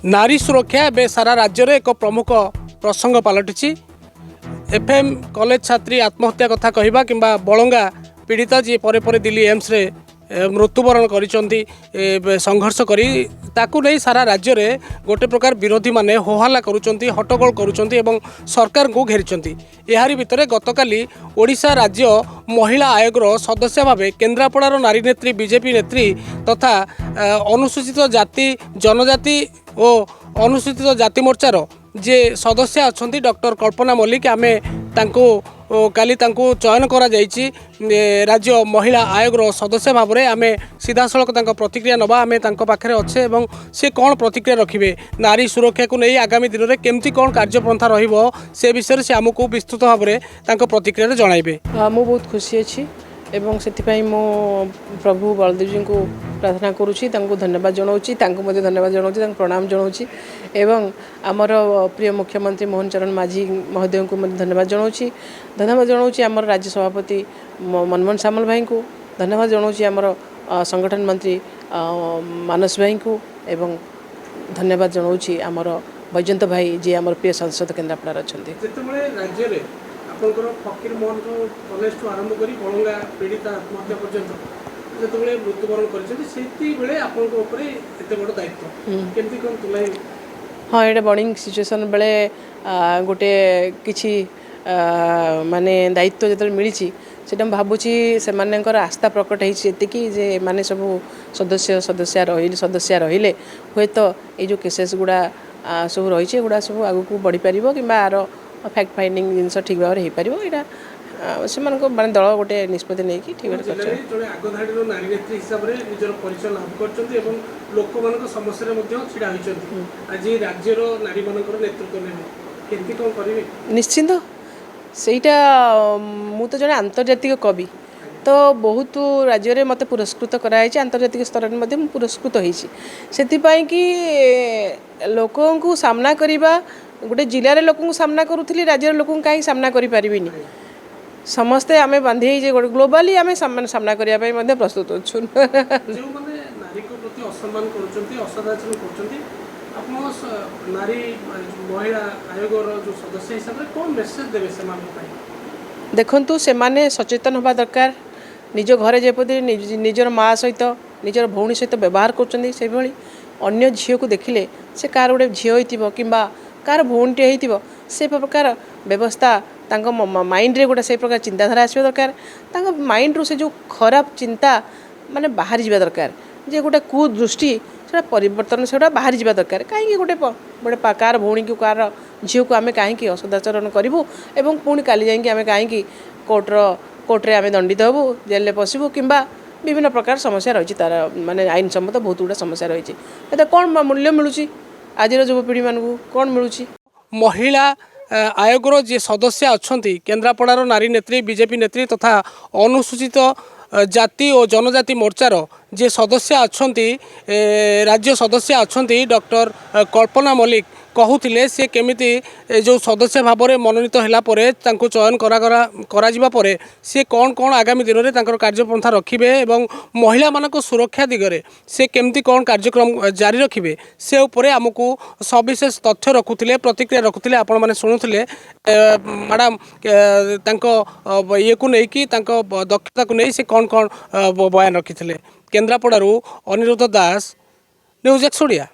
नारी सुरक्षा ए सारा राज्य में एक प्रमुख प्रसंग पलटि। एफएम कॉलेज छात्री आत्महत्या कथा कहवा कि बलंगा पीड़िता जी पर दिल्ली एम्स रे मृत्युवरण कर संघर्ष करी ताकू नहीं सारा राज्य में गोटे प्रकार विरोधी माने होहल्ला करुँच हट्टगोल करुँच सरकार को घेरी। यारी भितर गतकाली ओडिशा राज्य महिला आयोगर सदस्य भाव केन्द्रापड़ार नारी नेत्री बीजेपी नेत्री तथा अनुसूचित जाति जनजाति और अनुसूचित जाति मोर्चार जे सदस्य अच्छा डॉक्टर कल्पना मल्लिक आमे काली चयन करा राज्य महिला आयोग सदस्य भाव में आमे सीधा सड़क प्रतिक्रिया नवा आमे पाखे अच्छे और सी कौन प्रतिक्रिया रखिए नारी सुरक्षा को नहीं आगामी दिन में केमती कौन कार्यपंथा से विषय से आमको विस्तृत भाव में प्रतिक्रिया जनइबे। मु बहुत खुशी अच्छी एवं से मो प्रभु बलदेव जी को प्रार्थना करुँची धन्यवाद जनाऊँगी धन्यवाद जनाऊँगी प्रणाम जनाऊँगी एवं आमर प्रिय मुख्यमंत्री मोहन चरण माझी महोदय को धन्यवाद जनाऊँगी आमर राज्य सभापति मनमोहन सामल भाई को धन्यवाद जनाऊँगी आमर संगठन मंत्री मानस भाई को एवं धन्यवाद जनाऊँगी आमर बैजयंत भाई जी आमर प्रिय सांसद केन्द्रापड़ा राज्य फकीर मोहन कलेज ठूँ आरंभ कर बलंगा पीड़िता आत्महत्या पर्यंत जो मृत्युवरण करते बड़ दायित्व केमती कौन तुलाई? हाँ ये बर्निंग सिचुएसन बेले गोटे किसी माने दायित्व जो मिली से भावुची से आस्था प्रकट होती जे माने सब सदस्य रहिले हुए तो ये जो केसेस गुड़ा सब रही गुड़ा सब आग को बढ़ी पार कि आर फैक्ट फाइंडिंग जिनस ठीक भाव में हो पार यहाँ से माने दल गोटे निष्पत्ति नहीं कि ठीक आगधाड़ी नारी नेत्री हिसाब से निजर परिचय लाभ कर लोक मान समस्या छिड़ा आज राज्यर नारी मान नेतृत्व ने कौन करेंगे? निश्चिंत सेटा मु तो जड़े आंतर्जातिक कवि तो बहुत राज्य में मत पुरस्कृत कराई आंतर्जातिक स्तर में पुरस्कृत होती कि लोकों को सामना करवा गोटे जिले लोक सामना करूली राज्य लोक कहीं सामना करें समस्ते आम बांधे गोटे ग्लोबाली आम सामना करने प्रस्तुत अच्छु। देखु से माने सचेतन होगा दरकार निज घरे जपदी निजर माँ सहित निजर भौणी सहित व्यवहार कर झील को देखिले से कार गोटे झील हो कार भौणीटे हो से प्रकार व्यवस्था माइंड रे गोटे से प्रकार चिंताधारा आसवा दरकार माइंड रू से जो खराब चिंता माने बाहरी जावा दरकार जे गोटे कुदृष्टि से परिवर्तन से बाहरी जावा दरकार कहीं गोटे गोटे कार भौणी को कार झील को आम कहीं असदाचरण करूँ और पुणी काली जाकि आम कहीं कोर्टे आम दंडित हबू जेल में पशु कि विभिन्न प्रकार समस्या रही तार माने आईन सम्मत बहुत गुड़ा समस्या रही है कौन मूल्य मिलूँ आज युवपीढ़ी मानू कौन मिलूँ? महिला आयोगर जे सदस्य अच्छा केन्द्रापड़ार नारी नेत्री बीजेपी नेत्री तथा अनुसूचित जाति और जनजाति मोर्चार जे सदस्य अच्छा राज्य सदस्य अच्छा डॉक्टर कल्पना मल्लिक कहूले सी केमिति जो सदस्य भाव में मनोनीत होगापर चयन कर सी कौन कौन आगामी दिन में कार्यपंथा रखिए और महिला मानक सुरक्षा दिगरे से केमती कौन कार्यक्रम जारी रखिए से उपरे आमको सविशेष तथ्य रखुले प्रतिक्रिया रखुले आपण मैंने शुणुले मैडम ये को लेकिन दक्षता को नहीं से कौन कौन बयान रखी केन्द्रापड़ारू अनिरुद्ध दास न्यूज एक्स ओडिया।